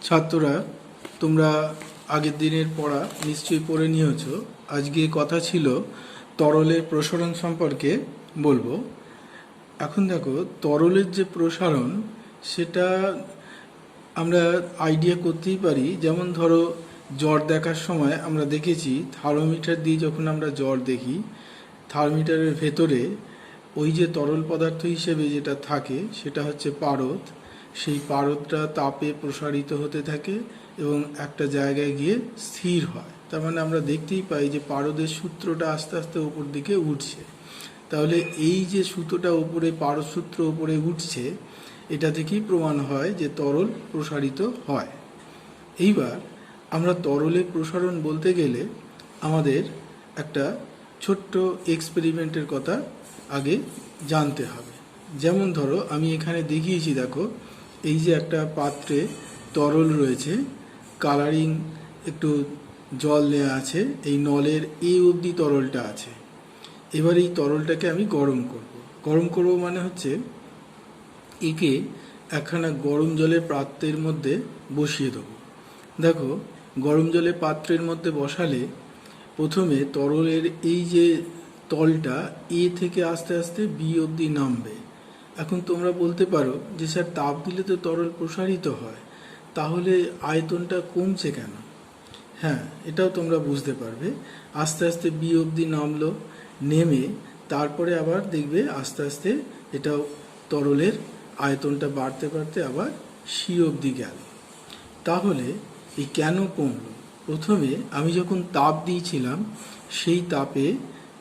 ছাত্ররা, তোমরা আগের দিনের পড়া নিশ্চয়ই পড়ে নিয়েছো। আজকে কথা ছিল তরলের প্রসারণ সম্পর্কে বলবো। এখন দেখো, তরলের যে প্রসারণ সেটা আমরা আইডিয়া করতেই পারি। যেমন ধরো, জ্বর দেখার সময় আমরা দেখেছি থার্মোমিটার দিয়ে যখন আমরা জ্বর দেখি, থার্মোমিটারের ভেতরে ওই যে তরল পদার্থ হিসেবে যেটা থাকে সেটা হচ্ছে পারদ। সেই পারদটা তাপে প্রসারিত হতে থাকে এবং একটা জায়গায় গিয়ে স্থির হয়। তার মানে আমরা দেখতেই পাই যে পারদের সূত্রটা আস্তে আস্তে উপর দিকে উঠছে। তাহলে এই যে সুতোটা উপরে, পারদ সূত্র উপরে উঠছে, এটা থেকেই প্রমাণ হয় যে তরল প্রসারিত হয়। এইবার আমরা তরলের প্রসারণ বলতে গেলে আমাদের একটা ছোট্ট এক্সপেরিমেন্টের কথা আগে জানতে হবে। যেমন ধরো, আমি এখানে দেখিয়েছি, দেখো এই যে একটা পাত্রে তরল রয়েছে, কালারিং একটু জল দেওয়া আছে, এই নলের এই অবধি তরলটা আছে। এবার এই তরলটাকে আমি গরম করব মানে হচ্ছে একে একখানা গরম জলের পাত্রের মধ্যে বসিয়ে দেবো। দেখো, গরম জলের পাত্রের মধ্যে বসালে প্রথমে তরলের এই যে তলটা এ থেকে আস্তে আস্তে বি অবধি নামবে। এখন তোমরা বলতে পারো যে স্যার, তাপ দিলে তো তরল প্রসারিত হয়, তাহলে আয়তনটা কমছে কেন? হ্যাঁ, এটাও তোমরা বুঝতে পারবে। আস্তে আস্তে বি অবধি নামলো, নেমে তারপরে আবার দেখবে আস্তে আস্তে এটাও তরলের আয়তনটা বাড়তে বাড়তে আবার সি অবধি গেল। তাহলে এই কেন কমলো? প্রথমে আমি যখন তাপ দিয়েছিলাম সেই তাপে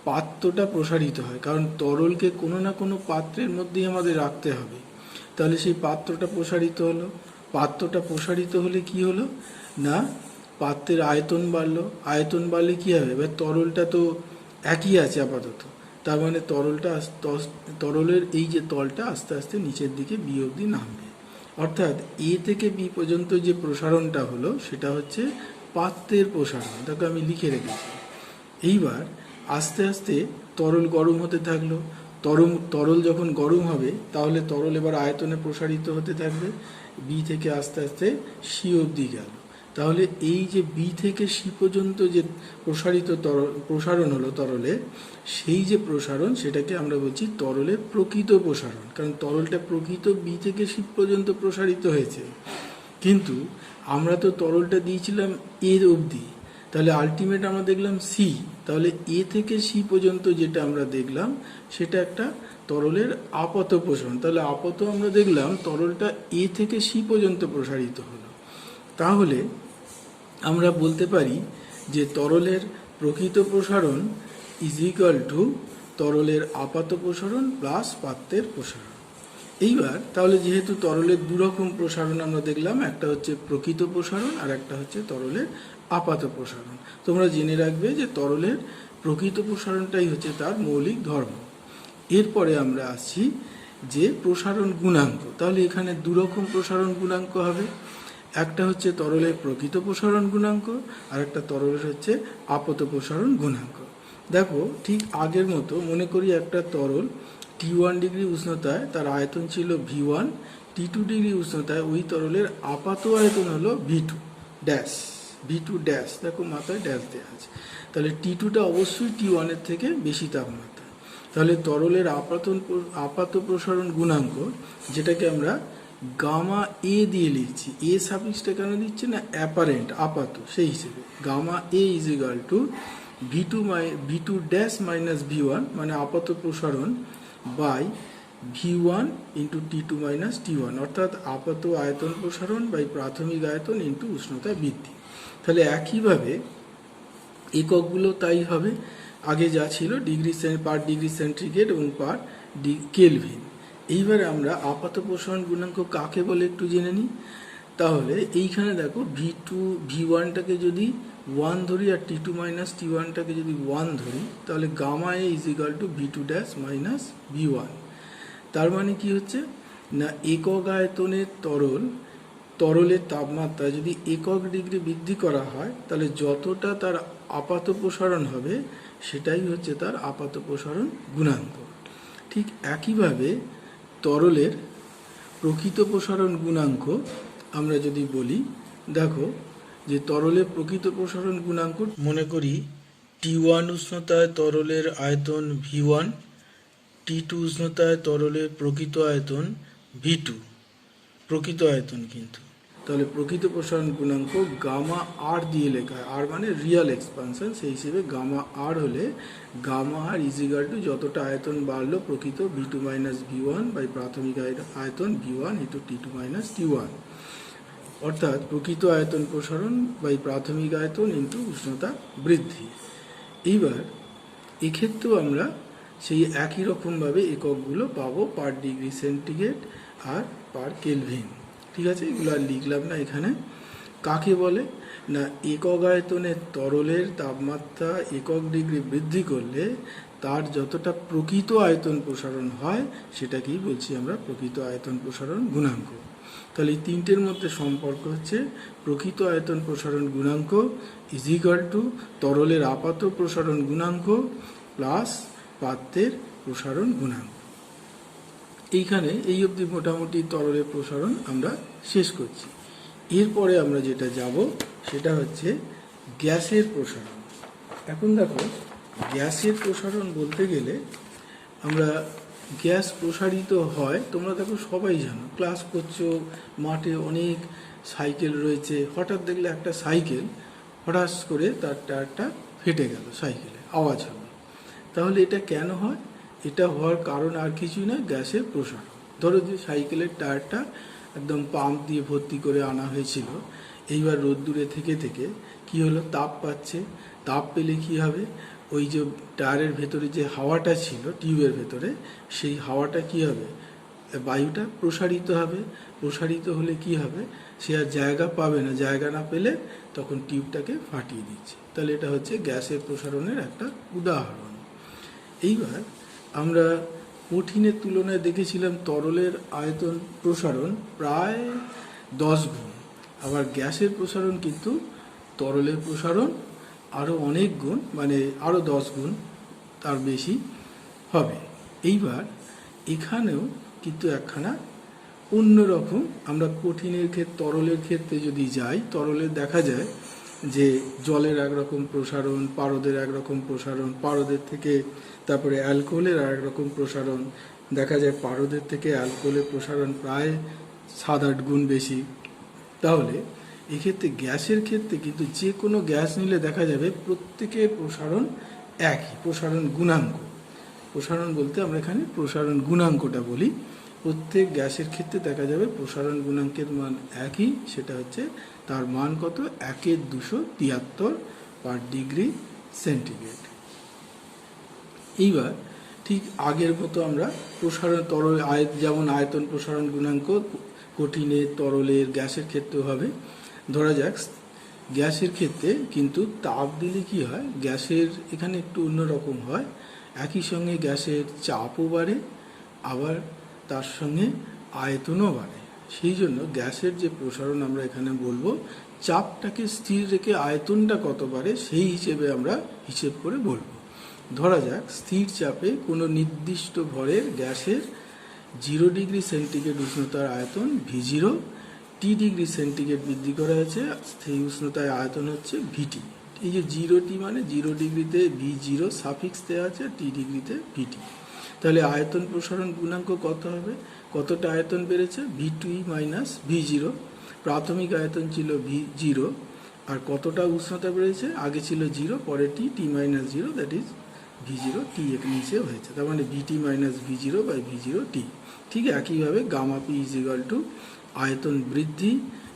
পাত্রটা প্রসারিত হয়, কারণ তরলকে কোনো না কোনো পাত্রের মধ্যেই আমাদের রাখতে হবে। তাহলে সেই পাত্রটা প্রসারিত হলো। পাত্রটা প্রসারিত হলে কি হলো না, পাত্রের আয়তন বাড়লো। আয়তন বাড়লে কি হবে? এবার তরলটা তো একই আছে আপাতত, তার মানে তরলের এই যে তলটা আস্তে আস্তে নিচের দিকে বি অবধি নামবে। অর্থাৎ এ থেকে বি পর্যন্ত যে প্রসারণটা হলো সেটা হচ্ছে পাত্রের প্রসারণ। তাকে আমি লিখে রেখেছি। এইবার আস্তে আস্তে তরল গরম হতে থাকলো। তরল যখন গরম হবে তাহলে তরল এবার আয়তনে প্রসারিত হতে থাকবে। বি থেকে আস্তে আস্তে সি অবধি গেল। তাহলে এই যে বি থেকে সি পর্যন্ত যে প্রসারণ হলো তরলের, সেই যে প্রসারণ সেটাকে আমরা বলছি তরলের প্রকৃত প্রসারণ। কারণ তরলটা প্রকৃত বি থেকে সি পর্যন্ত প্রসারিত হয়েছে, কিন্তু আমরা তো তরলটা দিয়েছিলাম এর অবধি। তাহলে আলটিমেট আমরা দেখলাম সি। তাহলে এ থেকে সি পর্যন্ত যেটা আমরা দেখলাম সেটা একটা তরলের আপাত প্রসারণ। তাহলে আপাত আমরা দেখলাম তরলটা এ থেকে সি পর্যন্ত প্রসারিত হলো। তাহলে আমরা বলতে পারি যে তরলের প্রকৃত প্রসারণ ইজ ইকুয়াল টু তরলের আপাত প্রসারণ প্লাস পাত্রের প্রসারণ। এইবার তাহলে যেহেতু তরলের দুরকম প্রসারণ আমরা দেখলাম, একটা হচ্ছে প্রকৃত প্রসারণ আর একটা হচ্ছে তরলের আপাত প্রসারণ। তোমরা জেনে রাখবে যে তরলের প্রকৃত প্রসারণটাই হচ্ছে তার মৌলিক ধর্ম। এরপরে আমরা আসছি যে প্রসারণ গুণাঙ্ক। তাহলে এখানে দুরকম প্রসারণ গুণাঙ্ক হবে। একটা হচ্ছে তরলের প্রকৃত প্রসারণ গুণাঙ্ক আর একটা তরলের হচ্ছে আপাত প্রসারণ গুণাঙ্ক। দেখো, ঠিক আগের মতো মনে করি একটা তরল T1 ডিগ্রি উষ্ণতায় তার আয়তন ছিল V1, T2 ডিগ্রি উষ্ণতায় ওই তরলের আপাত আয়তন হলো V2 ড্যাশ। V2 ড্যাশ, দেখো মাথায় ড্যাশ দেওয়া আছে। তাহলে T2টা অবশ্যই T1 এর থেকে বেশি তাপমাত্রা। তাহলে তরলের আপাত প্রসারণ গুণাঙ্ক, যেটাকে আমরা গামা এ দিয়ে লিখছি, এ সাফিক্সটা কেন দিচ্ছে না, অ্যাপারেন্ট আপাত, সেই হিসেবে gamma a is equal to V2 dash minus V1 মানে আপাত প্রসারণ by V1 into T2 minus T1, অর্থাৎ আপাত আয়তন প্রসারণ বাই প্রাথমিক আয়তন ইন্টু উষ্ণতা বৃদ্ধি। তাহলে একইভাবে এককগুলো তাই হবে, আগে যা ছিল পার ডিগ্রি সেন্টিগ্রেড এবং পার কেলভিন। এইবারে আমরা আপাত প্রসারণ গুণাঙ্ক কাকে বলে একটু জেনে নিই। তাহলে এইখানে দেখো, V1টাকে যদি 1 ধরি আর T2 মাইনাস T1টাকে যদি 1 ধরি, তাহলে gamma a is equal to V2 dash minus V1। তার মানে কি হচ্ছে না, একক আয়তনের তরলের তাপমাত্রা যদি একক ডিগ্রি বৃদ্ধি করা হয় তাহলে যতটা তার আপাত প্রসারণ হবে সেটাই হচ্ছে তার আপাত প্রসারণ গুণাঙ্ক। ঠিক একইভাবে তরলের প্রকৃত প্রসারণ গুণাঙ্ক আমরা যদি বলি, দেখো যে তরলের প্রকৃত প্রসারণ গুণাঙ্ক, মনে করি T1 উষ্ণতায় তরলের আয়তন V1, T2 উষ্ণতায় তরলের প্রকৃত আয়তন V2, প্রকৃত আয়তন কিন্তু। তাহলে প্রকৃত প্রসারণ গুণাঙ্ক গামা আর দিয়ে লেখা হয়, আর মানে রিয়াল এক্সপানশন, সেই হিসেবে গামা আর হলে গামা আর ইজিকাল টু যতটা আয়তন বাড়লো প্রকৃত V2 মাইনাস V1 বাই প্রাথমিক আয়তন V1 into T2 minus T1, অর্থাৎ প্রকৃত আয়তন প্রসারণ বাই প্রাথমিক আয়তন ইন্টু উষ্ণতা বৃদ্ধি। এইবার এক্ষেত্রেও আমরা সেই একই রকমভাবে এককগুলো পাবো পার ডিগ্রি সেন্টিগ্রেড আর পার কেলভিন। ঠিক আছে, এগুলো আর লিখলাম না এখানে। কাকে বলে না, একক আয়তনের তরলের তাপমাত্রা একক ডিগ্রি বৃদ্ধি করলে তার যতটা প্রকৃত আয়তন প্রসারণ হয় সেটাকেই বলছি আমরা প্রকৃত আয়তন প্রসারণ গুণাঙ্ক। তাহলে এই তিনটের মধ্যে সম্পর্ক হচ্ছে প্রকৃত আয়তন প্রসারণ গুণাঙ্ক ইজ ইকুয়াল টু তরলের আপাত প্রসারণ গুণাঙ্ক প্লাস পাত্রের প্রসারণ গুণাঙ্ক। এইখানে এই অবধি মোটামুটি তরলের প্রসারণ আমরা শেষ করছি। এরপরে আমরা যেটা যাব সেটা হচ্ছে গ্যাসের প্রসারণ। এখন দেখো, গ্যাসের প্রসারণ বলতে গেলে আমরা গ্যাস প্রসারিত হয়, তোমরা দেখো সবাই জানো, ক্লাস করছো, মাঠে অনেক সাইকেল রয়েছে, হঠাৎ দেখলে একটা সাইকেল হঠাৎ করে তার টায়ারটা ফেটে গেল, সাইকেলে আওয়াজ হলো। তাহলে এটা কেন হয়? এটা হওয়ার কারণ আর কিছুই না, গ্যাসের প্রসারণ। ধরো যে সাইকেলের টায়ারটা একদম পাম্প দিয়ে ভর্তি করে আনা হয়েছিল, এইবার রোদ্দুরে থেকে থেকে কি হলো, তাপ পাচ্ছে। তাপ পেলে কি হবে, ওই যে টায়ারের ভেতরে যে হাওয়াটা ছিল টিউবের ভেতরে, সেই হাওয়াটা কি হবে, বায়ুটা প্রসারিত হবে। প্রসারিত হলে কি হবে, সে আর জায়গা পাবে না, জায়গা না পেলে তখন টিউবটাকে ফাটিয়ে দিচ্ছে। তাহলে এটা হচ্ছে গ্যাসের প্রসারণের একটা উদাহরণ। এইবার আমরা কঠিনের তুলনায় দেখেছিলাম তরলের আয়তন প্রসারণ প্রায় 10 গুণ, আবার গ্যাসের প্রসারণ কিন্তু তরলের প্রসারণ আরও অনেক গুণ, মানে আরও 10 গুণ তার বেশি হবে। এইবার এখানেও কিন্তু একখানা অন্যরকম, আমরা কঠিনের ক্ষেত্রে তরলের ক্ষেত্রে যদি যাই, তরলের দেখা যায় যে জলের একরকম প্রসারণ, পারদের একরকম প্রসারণ, পারদের থেকে তারপরে অ্যালকোহলের আর একরকম প্রসারণ দেখা যায়, পারদের থেকে অ্যালকোহলের প্রসারণ প্রায় 7-8 গুণ বেশি। তাহলে এক্ষেত্রে গ্যাসের ক্ষেত্রে কিন্তু যে কোনো গ্যাস নিলে দেখা যাবে প্রত্যেকের প্রসারণ একই, প্রসারণ গুণাঙ্ক। প্রসারণ বলতে আমরা এখানে প্রসারণ গুণাঙ্কটা বলি। প্রত্যেক গ্যাসের ক্ষেত্রে দেখা যাবে প্রসারণ গুণাঙ্কের মান একই, সেটা হচ্ছে তার মান কত, 1/273 পার ডিগ্রি সেন্টিগ্রেড। এইবার ঠিক আগের মতো আমরা প্রসারণ তরল যেমন আয়তন প্রসারণ গুণাঙ্ক কঠিনের, তরলের, গ্যাসের ক্ষেত্রেও হবে। ধরা যাক গ্যাসের ক্ষেত্রে কিন্তু তাপ দিলে কি হয়, গ্যাসের এখানে একটু অন্যরকম হয়। একই সঙ্গে গ্যাসের চাপও বাড়ে, আবার তার সঙ্গে আয়তনও বাড়ে। সেই জন্য গ্যাসের যে প্রসারণ আমরা এখানে বলবো, চাপটাকে স্থির রেখে আয়তনটা কত বাড়ে সেই হিসেবে আমরা হিসেব করে বলবো। ধরা যাক স্থির চাপে কোনো নির্দিষ্ট ভরের গ্যাসের 0 ডিগ্রি সেন্টিগ্রেড উষ্ণতার আয়তন V0, T ডিগ্রি সেন্টিগ্রেড বৃদ্ধি করা হয়েছে, সেই উষ্ণতায় আয়তন হচ্ছে VT। এই যে 0T মানে 0 ডিগ্রিতে V0 সাফিক্স দেওয়া আছে, T ডিগ্রিতে VT। তাহলে আয়তন প্রসারণ গুণাঙ্ক কত হবে, কতটা আয়তন বেড়েছে, V2 মাইনাস V0। প্রাথমিক আয়তন ছিল V0, আর কতটা উষ্ণতা বেড়েছে, আগে ছিল 0, পরে T minus 0, that is V0 T এর নিচে হয়েছে, তার মানে VT minus V0 by V0 T। ঠিক একইভাবে gamma P is equal to আয়তন বৃদ্ধি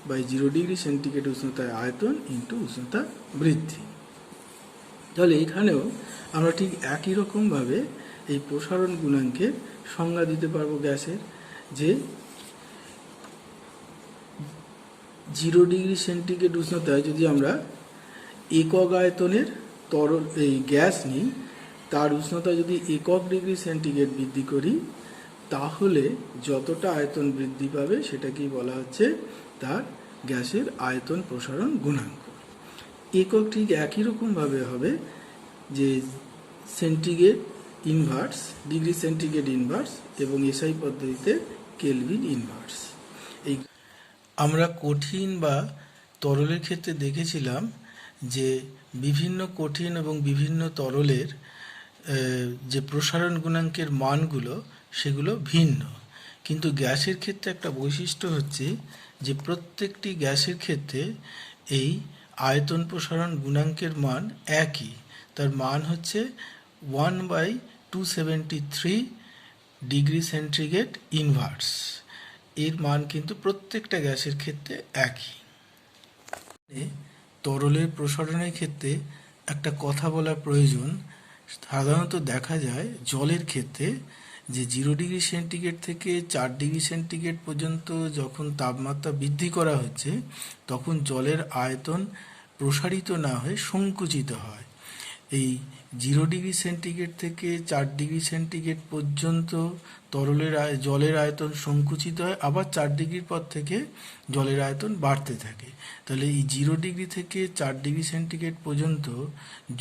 বাই 0 ডিগ্রি সেন্টিগ্রেড উষ্ণতায় আয়তন ইন্টু উষ্ণতা বৃদ্ধি। তাহলে এখানেও আমরা ঠিক একই রকমভাবে এই প্রসারণ গুণাঙ্কের সংজ্ঞা দিতে পারবো গ্যাসের, যে 0 ডিগ্রি সেন্টিগ্রেড উষ্ণতায় যদি আমরা একক আয়তনের তরল এই গ্যাস নিই, তার উষ্ণতা যদি একক ডিগ্রি সেন্টিগ্রেড বৃদ্ধি করি, তাহলে যতটা আয়তন বৃদ্ধি পাবে সেটাকেই বলা হচ্ছে তার গ্যাসের আয়তন প্রসারণ গুণাঙ্ক। একক ঠিক একই রকমভাবে হবে, যে centigrade inverse, degree centigrade inverse এবং এসআই পদ্ধতিতে কেলভিন ইনভার্স। এই আমরা কঠিন বা তরলের ক্ষেত্রে দেখেছিলাম যে বিভিন্ন কঠিন এবং বিভিন্ন তরলের যে প্রসারণ গুণাঙ্কের মানগুলো সেগুলো ভিন্ন, কিন্তু গ্যাসের ক্ষেত্রে একটা বৈশিষ্ট্য হচ্ছে যে প্রত্যেকটি গ্যাসের ক্ষেত্রে এই আয়তন প্রসারণ গুণাঙ্কের মান একই। তার মান হচ্ছে 1/273 ডিগ্রি সেন্টিগ্রেড ইনভার্স। এর মান কিন্তু প্রত্যেকটা গ্যাসের ক্ষেত্রে একই। তরলের প্রসারণের ক্ষেত্রে একটা কথা বলা প্রয়োজন। সাধারণত দেখা যায় জলের ক্ষেত্রে যে 0 ডিগ্রি সেন্টিগ্রেড থেকে 4 ডিগ্রি সেন্টিগ্রেড পর্যন্ত যখন তাপমাত্রা বৃদ্ধি করা হচ্ছে তখন জলের আয়তন প্রসারিত না হয়ে সংকুচিত হয়। এই 0 ডিগ্রি সেন্টিগ্রেড থেকে 4 ডিগ্রি সেন্টিগ্রেড পর্যন্ত জলের আয়তন সংকুচিত হয়, আবার 4 ডিগ্রির পর থেকে জলের আয়তন বাড়তে থাকে। তাহলে এই 0 ডিগ্রি থেকে 4 ডিগ্রি সেন্টিগ্রেড পর্যন্ত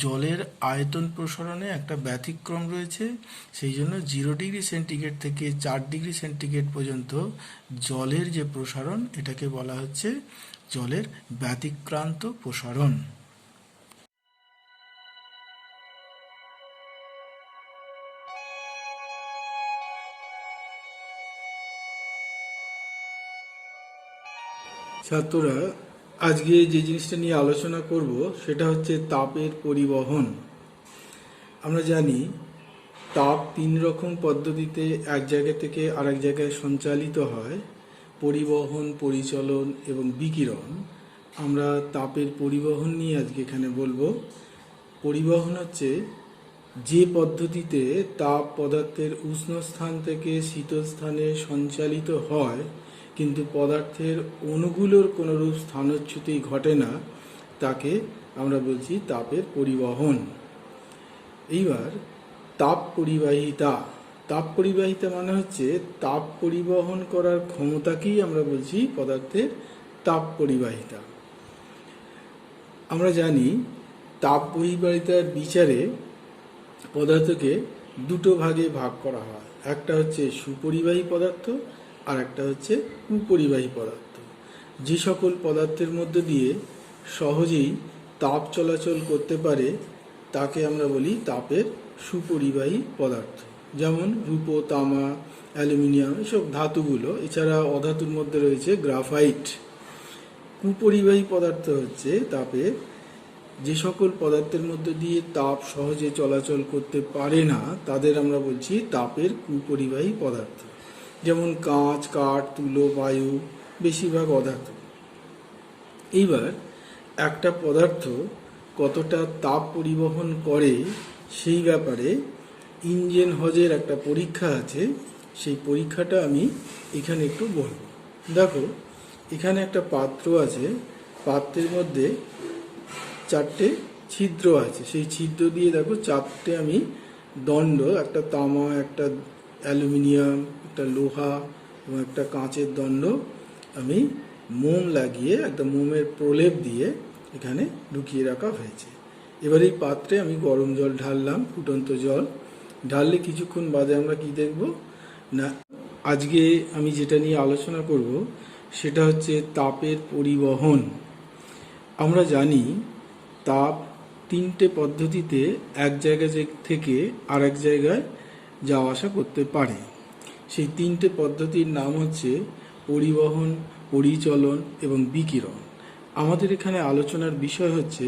জলের আয়তন প্রসারণে একটা ব্যতিক্রম রয়েছে। সেই জন্য 0 ডিগ্রি সেন্টিগ্রেড থেকে 4 ডিগ্রি সেন্টিগ্রেড পর্যন্ত জলের যে প্রসারণ এটাকে বলা হচ্ছে জলের ব্যতিক্রান্ত প্রসারণ। ছাত্ররা, আজকে যে জিনিসটা নিয়ে আলোচনা করব সেটা হচ্ছে তাপের পরিবহন। আমরা জানি তাপ 3 রকম পদ্ধতিতে এক জায়গা থেকে আরেক জায়গায় সঞ্চালিত হয়: পরিবহন, পরিচলন এবং বিকিরণ। আমরা তাপের পরিবহন নিয়ে আজকে এখানে বলবো। পরিবহন হচ্ছে যে পদ্ধতিতে তাপ পদার্থের উষ্ণ স্থান থেকে শীতল স্থানে সঞ্চালিত হয় কিন্তু পদার্থের অণুগুলোর কোনোরূপ স্থানচ্যুতি ঘটে না, তাকে আমরা বলছি তাপের পরিবহন। এইবার তাপ পরিবাহিতা। তাপ পরিবাহিতা মানে হচ্ছে তাপ পরিবহন করার ক্ষমতাকেই আমরা বলছি পদার্থের তাপ পরিবাহিতা। আমরা জানি তাপ পরিবাহিতার বিচারে পদার্থকে দুটো ভাগে ভাগ করা হয়। একটা হচ্ছে সুপরিবাহী পদার্থ আর একটা হচ্ছে কুপরিবাহী পদার্থ। যে সকল পদার্থের মধ্য দিয়ে সহজেই তাপ চলাচল করতে পারে তাকে আমরা বলি তাপের সুপরিবাহী পদার্থ। যেমন রূপো, তামা, অ্যালুমিনিয়াম, এসব ধাতুগুলো। এছাড়া অধাতুর মধ্যে রয়েছে গ্রাফাইট। কুপরিবাহী পদার্থ হচ্ছে তাপের যে সকল পদার্থের মধ্যে দিয়ে তাপ সহজে চলাচল করতে পারে না তাদের আমরা বলছি তাপের কুপরিবাহী পদার্থ। যেমন কাঁচ, কাঠ, তুলো, বায়ু, বেশিরভাগ অধাতু। এইবার একটা পদার্থ কতটা তাপ পরিবহন করে সেই ব্যাপারে ইঞ্জেন হজের একটা পরীক্ষা আছে। সেই পরীক্ষাটা আমি এখানে একটু বলবো। দেখো, এখানে একটা পাত্র আছে। পাত্রের মধ্যে 4টে ছিদ্র আছে। সেই ছিদ্র দিয়ে দেখো 4টে আমি দণ্ড, একটা তামা, একটা অ্যালুমিনিয়াম, একটা লোহা এবং একটা কাঁচের দণ্ড আমি মোম লাগিয়ে, একটা মোমের প্রলেপ দিয়ে এখানে ঢুকিয়ে রাখা হয়েছে। এবার এই পাত্রে আমি গরম জল ঢাললাম, ফুটন্ত জল। ঢাললে কিছুক্ষণ বাদে আমরা কি দেখব না, আজকে আমি যেটা নিয়ে আলোচনা করব সেটা হচ্ছে তাপের পরিবহন। আমরা জানি তাপ 3টে পদ্ধতিতে এক জায়গা থেকে আরেক জায়গায় যাওয়া আসা করতে পারে। সেই 3টে পদ্ধতির নাম হচ্ছে পরিবহন, পরিচলন এবং বিকিরণ। আমাদের এখানে আলোচনার বিষয় হচ্ছে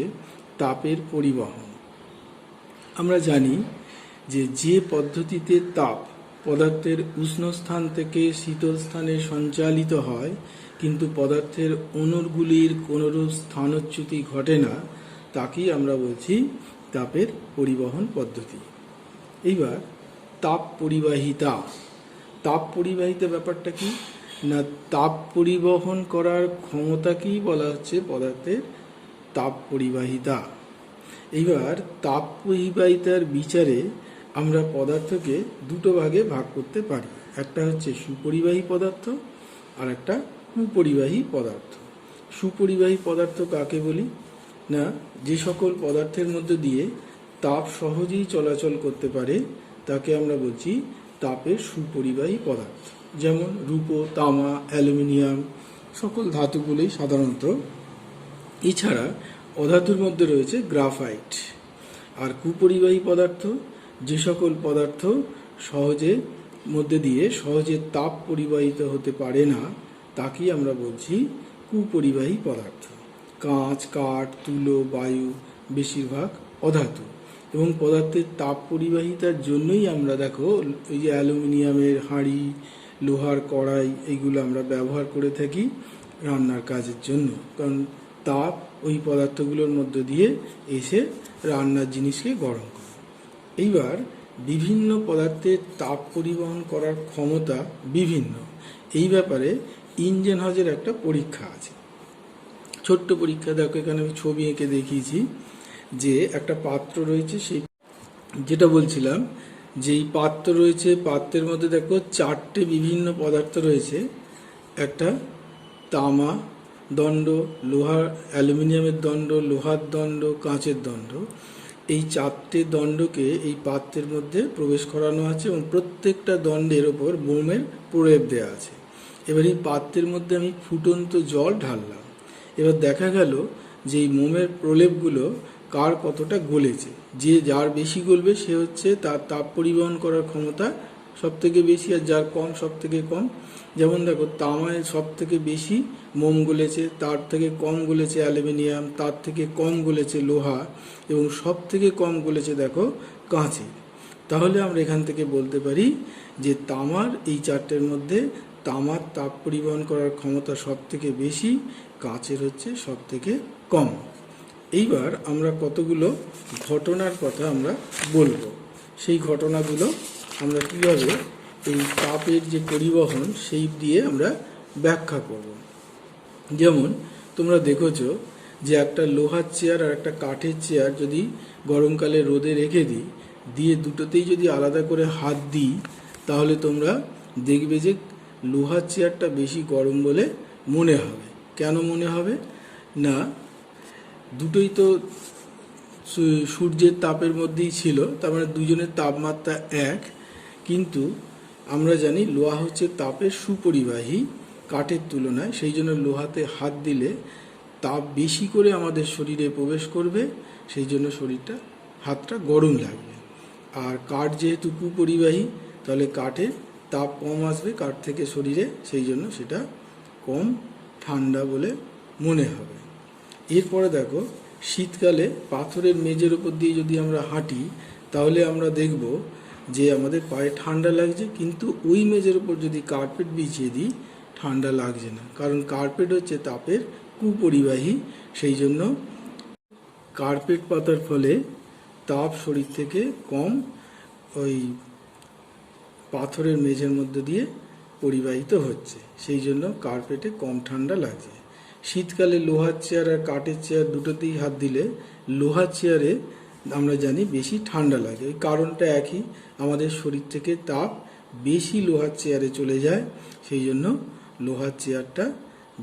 তাপের পরিবহন। আমরা জানি যে পদ্ধতিতে তাপ পদার্থের উষ্ণ স্থান থেকে শীতল স্থানে সঞ্চালিত হয় কিন্তু পদার্থের অণুগুলির কোনোরূপ স্থানচ্যুতি ঘটে না, তাকেই আমরা বলছি তাপের পরিবহন পদ্ধতি। এইবার তাপ পরিবাহিতা। তাপ পরিবাহিতা ব্যাপারটা কি না, তাপ পরিবহন করার ক্ষমতাকেই বলা হচ্ছে পদার্থের তাপ পরিবাহিতা। এইবার তাপ পরিবাহিতার বিচারে আমরা পদার্থকে দুটো ভাগে ভাগ করতে পারি। একটা হচ্ছে সুপরিবাহী পদার্থ আর একটা কুপরিবাহী পদার্থ। সুপরিবাহী পদার্থ কাকে বলি না, যে সকল পদার্থের মধ্যে দিয়ে তাপ সহজেই চলাচল করতে পারে তাকে আমরা বলছি তাপের সুপরিবাহী পদার্থ। যেমন রূপো, তামা, অ্যালুমিনিয়াম, সকল ধাতুগুলোই সাধারণত এছাড়া অধাতুর মধ্যে রয়েছে গ্রাফাইট। আর কুপরিবাহী পদার্থ যে সকল পদার্থ সহজে মধ্যে দিয়ে সহজে তাপ পরিবাহিত হতে পারে না তাকেই আমরা বলছি কুপরিবাহী পদার্থ। কাঁচ, কাঠ, তুলো, বায়ু বেশিরভাগ অধাতু এবং পদার্থের তাপ পরিবাহিতার জন্যই আমরা দেখো এই যে অ্যালুমিনিয়ামের হাঁড়ি, লোহার কড়াই এইগুলো আমরা ব্যবহার করে থাকি রান্নার কাজের জন্য, কারণ তাপ ওই পদার্থগুলোর মধ্য দিয়ে এসে রান্নার জিনিসকে গরম করে। এইবার বিভিন্ন পদার্থের তাপ পরিবহন করার ক্ষমতা বিভিন্ন। এই ব্যাপারে ইঞ্জেনহাউজের একটা পরীক্ষা আছে, ছোট্ট পরীক্ষা। দেখো এখানে আমি ছবি এঁকে দেখিয়েছি যে একটা পাত্র রয়েছে, সেই যেটা বলছিলাম যেই পাত্র রয়েছে, পাত্রের মধ্যে দেখো চারটে বিভিন্ন পদার্থ রয়েছে। একটা তামা দণ্ড, লোহার অ্যালুমিনিয়ামের দণ্ড, লোহার দণ্ড, কাঁচের দণ্ড। এই চারটে দণ্ডকে এই পাত্রের মধ্যে প্রবেশ করানো আছে এবং প্রত্যেকটা দণ্ডের ওপর মোমের প্রলেপ দেওয়া আছে। এবার এই পাত্রের মধ্যে আমি ফুটন্ত জল ঢাললাম। এবার দেখা গেল যে এই মোমের প্রলেপগুলো কার কতটা গলেছে। যে যার বেশি গলবে সে হচ্ছে তার তাপ পরিবহন করার ক্ষমতা সব থেকে বেশি, আর যার কম সব থেকে কম। যেমন দেখো তামায় সব থেকে বেশি মোম গলেছে, তার থেকে কম গলেছে অ্যালুমিনিয়াম, তার থেকে কম গলেছে লোহা এবং সব থেকে কম গলেছে দেখো কাঁচে। তাহলে আমরা এখান থেকে বলতে পারি যে তামার এই চারটের মধ্যে তামার তাপ পরিবহন করার ক্ষমতা সব থেকে বেশি, কাঁচের হচ্ছে সব থেকে কম। এইবার আমরা কতগুলো ঘটনার কথা আমরা বলবো। সেই ঘটনাগুলো আমরা কীভাবে এই তাপের যে পরিবহন সেই দিয়ে আমরা ব্যাখ্যা করব। যেমন তোমরা দেখেছো যে একটা লোহার চেয়ার আর একটা কাঠের চেয়ার যদি গরমকালে রোদে রেখে দিই, দিয়ে দুটোতেই যদি আলাদা করে হাত দিই, তাহলে তোমরা দেখবে যে লোহার চেয়ারটা বেশি গরম বলে মনে হবে। কেন মনে হবে না? দুটোই তো সূর্যের তাপের মধ্যেই ছিল, তার মানে দুজনের তাপমাত্রা এক। কিন্তু আমরা জানি লোহা হচ্ছে তাপের সুপরিবাহী কাঠের তুলনায়, সেই জন্য লোহাতে হাত দিলে তাপ বেশি করে আমাদের শরীরে প্রবেশ করবে, সেই জন্য শরীরটা হাতটা গরম লাগবে। আর কাঠ যেহেতু কুপরিবাহী, তাহলে কাঠের তাপ কম আসবে কাঠ থেকে শরীরে, সেই জন্য সেটা কম ঠান্ডা বলে মনে হবে। এরপরে দেখো শীতকালে পাথরের মেঝের উপর দিয়ে যদি আমরা হাঁটি, তাহলে আমরা দেখব যে আমাদের পায়ে ঠান্ডা লাগছে, কিন্তু ওই মেঝের উপর যদি কার্পেট বিছিয়ে দিই ঠান্ডা লাগছে না, কারণ কার্পেট হচ্ছে তাপের কুপরিবাহী। সেই জন্য কার্পেট পাতার ফলে তাপ শরীর থেকে কম ওই পাথরের মেঝের মধ্যে দিয়ে পরিবাহিত হচ্ছে, সেই জন্য কার্পেটে কম ঠান্ডা লাগছে। শীতকালে লোহার চেয়ার আর কাঠের চেয়ার দুটোতেই হাত দিলে লোহার চেয়ারে আমরা জানি বেশি ঠান্ডা লাগে। এই কারণটা একই, আমাদের শরীর থেকে তাপ বেশি লোহার চেয়ারে চলে যায়, সেই জন্য লোহার চেয়ারটা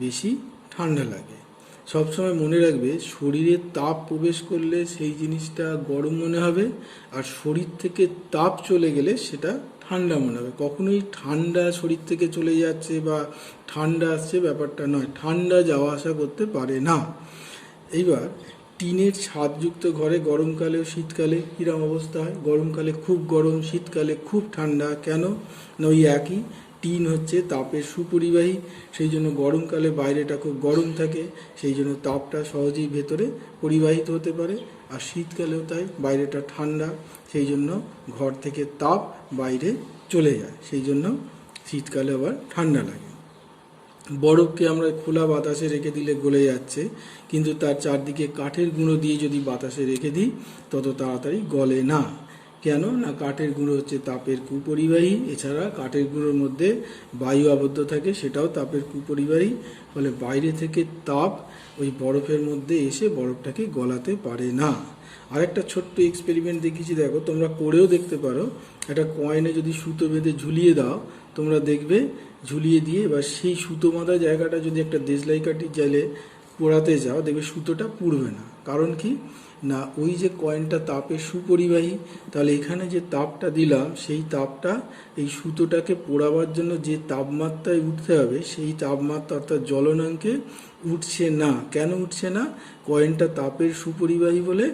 বেশি ঠান্ডা লাগে। সবসময় মনে রাখবে শরীরে তাপ প্রবেশ করলে সেই জিনিসটা গরম মনে হবে, আর শরীর থেকে তাপ চলে গেলে সেটা ঠান্ডা মনে হবে। কখনোই ঠান্ডা শরীর থেকে চলে যাচ্ছে বা ঠান্ডা আসছে ব্যাপারটা নয়, ঠান্ডা যাওয়া আসা করতে পারে না। এইবার টিনের ছাদযুক্ত ঘরে গরমকালে ও শীতকালে কীরকম অবস্থা হয়? গরমকালে খুব গরম, শীতকালে খুব ঠান্ডা। কেন না? ওই একই, টিন হচ্ছে তাপের সুপরিবাহী, সেই জন্য গরমকালে বাইরেটা খুব গরম থাকে, সেই জন্য তাপটা সহজেই ভেতরে পরিবাহিত হতে পারে। আর শীতকালেও তাই, বাইরেটা ঠান্ডা, সেই জন্য ঘর থেকে তাপ বাইরে চলে যায়, সেই জন্য শীতকালে আবার ঠান্ডা লাগে। বরফকে আমরা খোলা বাতাসে রেখে দিলে গলে যাচ্ছে, কিন্তু তার চারদিকে কাঠের গুঁড়ো দিয়ে যদি বাতাসে রেখে দিই তত তাড়াতাড়ি গলে না। কেন না? কাঠের গুঁড়ো হচ্ছে তাপের কুপরিবাহী। এছাড়া কাঠের গুঁড়োর মধ্যে বায়ু আবদ্ধ থাকে, সেটাও তাপের কুপরিবাহী। ফলে বাইরে থেকে তাপ ওই বরফের মধ্যে এসে বরফটাকে গলাতে পারে না। আর একটা ছোট্ট এক্সপেরিমেন্ট দেখিয়েছি, দেখো তোমরা করেও দেখতে পারো। একটা কয়েনে যদি সুতো বেঁধে ঝুলিয়ে দাও, তোমরা দেখবে ঝুলিয়ে দিয়ে এবার সেই সুতো বাঁধা জায়গাটা যদি একটা দেশলাই কাঠি জালে পোড়াতে যাও দেখবে সুতোটা পুড়বে না। কারণ কি না, ওই যে কয়েনটা তাপের সুপরিবাহী, তাহলে এখানে যে তাপটা দিলাম সেই তাপটা এই সুতোটাকে পোড়াবার জন্য যে তাপমাত্রায় উঠতে হবে সেই তাপমাত্রা অর্থাৎ জ্বলনাঙ্কে উঠছে না। কেন উঠছে না? কয়েনটা তাপের সুপরিবাহী বলে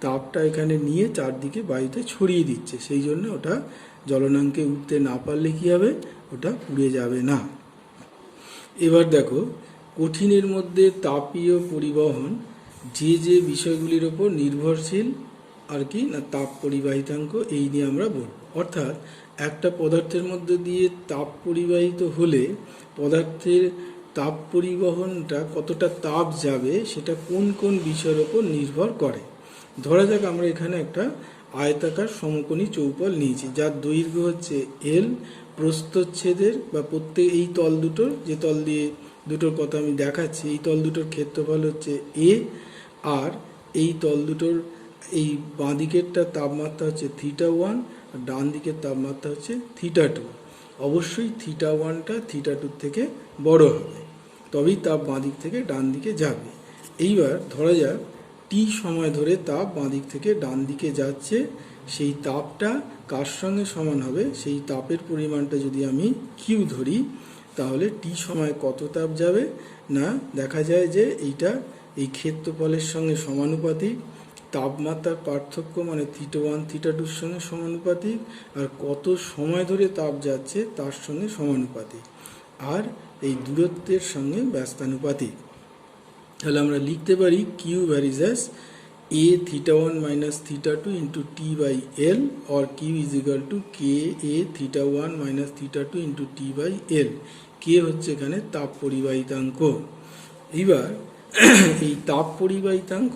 তাপটা এখানে নিয়ে চারদিকে বায়ুতে ছড়িয়ে দিচ্ছে, সেই জন্য ওটা জ্বলনাঙ্কে উঠতে না পারলে কী হবে, ওটা পুড়ে যাবে না। এবার দেখো, কঠিনের মধ্যে তাপীয় পরিবহন যে যে বিষয়গুলির ওপর নির্ভরশীল আর কি না, তাপ পরিবাহিতাঙ্ক, এই নিয়ে আমরা বলব। অর্থাৎ একটা পদার্থের মধ্যে দিয়ে তাপ পরিবাহিত হলে পদার্থের তাপ পরিবহনটা কতটা তাপ যাবে সেটা কোন কোন বিষয়ের ওপর নির্ভর করে। ধরা যাক আমরা এখানে একটা আয়তাকার সমকোণী চৌপাল নিয়েছি, যার দৈর্ঘ্য হচ্ছে এল, প্রস্থচ্ছেদের বা প্রত্যেক এই তল দুটোর, যে তল দিয়ে দুটোর কথা আমি দেখাচ্ছি, এই তল দুটোর ক্ষেত্রফল হচ্ছে এ, আর এই তল দুটোর এই বাঁ দিকেরটা তাপমাত্রা হচ্ছে θ1 আর ডান দিকের তাপমাত্রা হচ্ছে θ2। অবশ্যই θ1টা θ2 থেকে বড় হবে, তবেই তাপ বাঁ দিক থেকে ডান দিকে যাবে। এইবার ধরা যাক টি সময় ধরে তাপ বাঁ দিক থেকে ডান দিকে যাচ্ছে, সেই তাপটা কার সঙ্গে সমান হবে, সেই তাপের পরিমাণটা যদি আমি কিউ ধরি, তাহলে টি সময় কত তাপ যাবে না, দেখা যায় যে এইটা এই ক্ষেত্রফলের সঙ্গে সমানুপাতিক, তাপমাত্রার পার্থক্য মানে θ1 θ2-র সঙ্গে সমানুপাতিক, আর কত সময় ধরে তাপ যাচ্ছে তার সঙ্গে সমানুপাতিক, আর এই দূরত্বের সঙ্গে ব্যস্তানুপাতিক। তাহলে আমরা লিখতে পারি q varies as a θ1 minus θ2 into t by l, or q is equal to k a θ1 minus θ2 into t by l। k হচ্ছে এখানে তাপ পরিবাহিতাঙ্ক। এবার এই তাপ পরিবাহিতাঙ্ক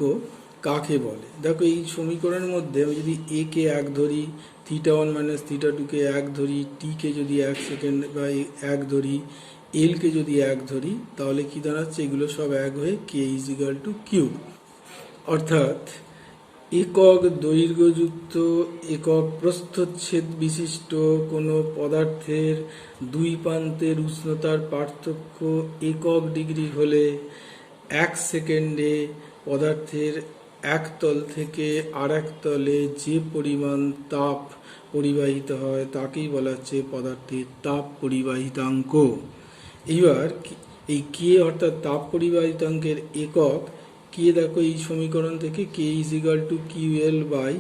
কাকে বলে? দেখো, এই সমীকরণের মধ্যে আমি যদি a কে 1 ধরি, θ1 minus θ2 কে 1 ধরি, t কে যদি 1 সেকেন্ড বা 1 ধরি, l কে যদি 1 ধরি, তাহলে কি দাঁড়াচ্ছে, এগুলো সব 1 হয়ে k is equal to q। অর্থাৎ একক দৈর্ঘ্যযুক্ত একক প্রস্থচ্ছেদ বিশিষ্ট কোনো পদার্থের দুই প্রান্তের উষ্ণতার পার্থক্য একক ডিগ্রি হলে 1 সেকেন্ডে পদার্থের এক তল থেকে আর এক তলে যে পরিমাণ তাপ পরিবাহিত হয় তাকেই বলা হচ্ছে পদার্থের তাপ পরিবাহিতাঙ্ক। এইবার এই কে অর্থাৎ তাপ পরিবাহিতাঙ্কের একক কে, দেখো এই সমীকরণ থেকে K is equal to QL by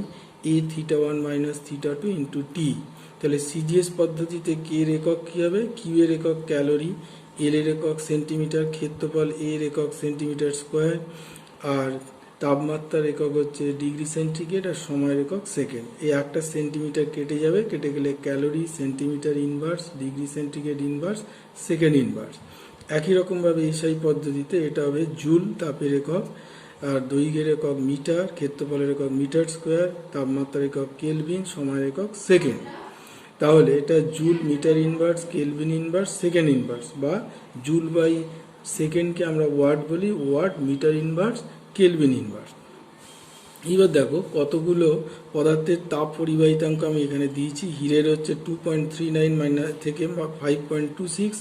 A θ1 minus θ2 into T. তাহলে সিজিএস পদ্ধতিতে কে এর একক কী হবে, কিউ এর একক ক্যালোরি, এল এর একক সেন্টিমিটার, ক্ষেত্রফল এর একক সেন্টিমিটার স্কোয়ার, আর তাপমাত্রার একক হচ্ছে ডিগ্রি সেন্টিগ্রেড, আর সময়ের একক সেকেন্ড। এই একটা সেন্টিমিটার কেটে যাবে, কেটে গেলে calorie, centimetre inverse, degree centigrade inverse, second inverse. একই রকমভাবে এসআই পদ্ধতিতে এটা হবে জুল তাপের একক, আর দৈর্ঘ্যের একক মিটার, ক্ষেত্রফলের একক মিটার স্কোয়ার, তাপমাত্রার একক কেলভিন, সময়ের একক সেকেন্ড। তাহলে এটা joule metre inverse, kelvin inverse, second inverse, বা জুল বাই সেকেন্ডকে আমরা ওয়াট বলি, watt metre inverse, kelvin inverse. এবার দেখো কতগুলো পদার্থের তাপ পরিবাহিতাঙ্ক আমি এখানে দিয়েছি। হিরের হচ্ছে 2.39 মাইনাস থেকে 5.26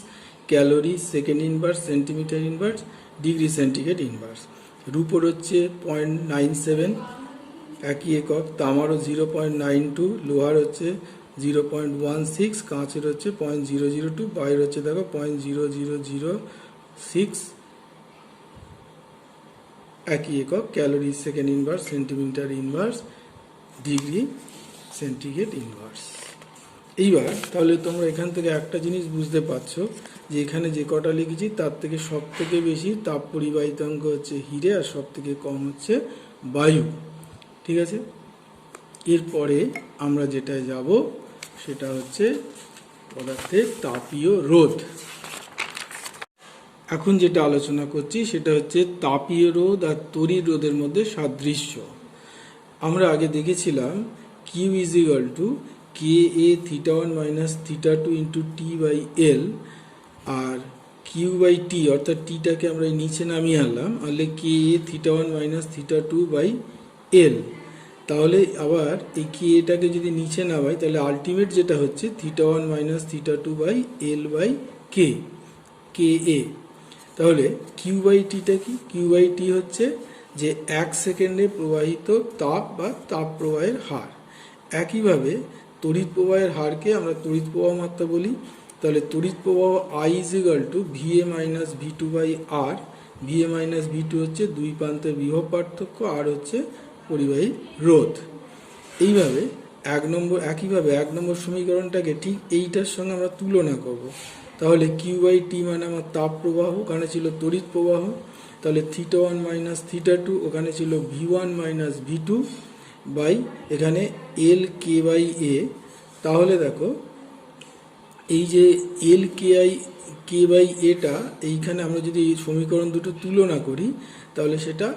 calorie, second inverse, centimetre inverse, degree centigrade inverse. রূপোর হচ্ছে 0.97 একই একক, তামারও 0.92, লোহার হচ্ছে 0.16, কাঁচের হচ্ছে 0.002, বাইরের হচ্ছে দেখো 0.0006 একই একক, calorie, second inverse, centimetre inverse, degree centigrade inverse. এইবার তাহলে তোমরা এখান থেকে একটা জিনিস বুঝতে পারছো যে এখানে যে কটা লিখেছি তার থেকে সব থেকে বেশি তাপ পরিবাহিতাঙ্ক হচ্ছে হিরে, আর সব থেকে কম হচ্ছে বায়ু। ঠিক আছে, এরপরে আমরা যেটায় যাব সেটা হচ্ছে পদার্থের তাপীয় রোধ। এখন যেটা আলোচনা করছি সেটা হচ্ছে তাপীয় রোধ আর তড়িৎ রোধের মধ্যে সাদৃশ্য। আমরা আগে দেখেছিলাম Q is equal to K A θ1 minus θ2 into T by L, আর কিউ বাই টি অর্থাৎ টিটাকে আমরা নিচে নামিয়ে আনলাম, আনলে কে এ θ1 মাইনাস θ2 বাই এল। তাহলে আবার এই কে এটাকে যদি নিচে নামাই তাহলে আলটিমেট যেটা হচ্ছে θ1 মাইনাস θ2 বাই এল বাই কে, কে এ। তাহলে কিউ বাই টিটা কি? কিউ বাই টি হচ্ছে যে 1 সেকেন্ডে প্রবাহিত তাপ বা তাপ প্রবাহের হার। একইভাবে তড়িৎ প্রবাহের হারকে আমরা তড়িৎ প্রবাহ মাত্রা বলি। তাহলে তড়িৎ প্রবাহ I is equal to VA minus V2 by R। VA minus V2 হচ্ছে দুই প্রান্তের বিভব পার্থক্য, আর হচ্ছে পরিবাহী রোধ। এইভাবে একইভাবে 1 নম্বর সমীকরণটাকে ঠিক এইটার সঙ্গে আমরা তুলনা করব। তাহলে কিউ বাই টি মানে আমার তাপ প্রবাহ, ওখানে ছিল তড়িৎ প্রবাহ। তাহলে θ1 মাইনাস θ2, ওখানে ছিল V1 মাইনাস V2 বাই এখানে এল কে বাই এ। তাহলে দেখো এই যে এল কে বাই এটা, এইখানে আমরা যদি এই সমীকরণ দুটো তুলনা করি তাহলে সেটা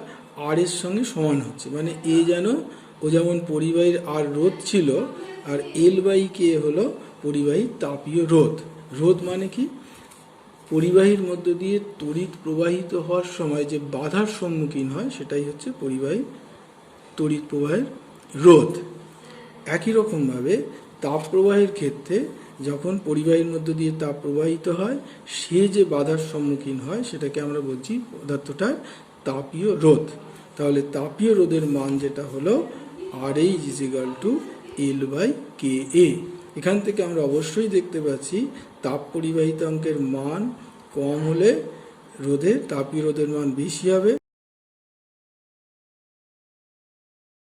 আর এর সঙ্গে সমান হচ্ছে, মানে এ যেমন পরিবাহীর আর রোধ ছিল, আর এল বাই কে হলো পরিবাহী তাপীয় রোধ। রোধ মানে কি? পরিবাহীর মধ্য দিয়ে তড়িৎ প্রবাহিত হওয়ার সময় যে বাধার সম্মুখীন হয় সেটাই হচ্ছে পরিবাহী তড়িৎ প্রবাহের রোধ। একই রকমভাবে তাপ প্রবাহের ক্ষেত্রে যখন পরিবাহীর মধ্য দিয়ে তাপ প্রবাহিত হয়, সে যে বাধার সম্মুখীন হয় সেটাকে আমরা বলছি পদার্থটার তাপীয় রোধ। তাহলে তাপীয় রোধের মান যেটা হলো RH is equal to L by K A. এখান থেকে আমরা অবশ্যই দেখতে পাচ্ছি তাপ পরিবাহিতাঙ্কের মান কম হলে তাপীয় রোধের মান বেশি হবে।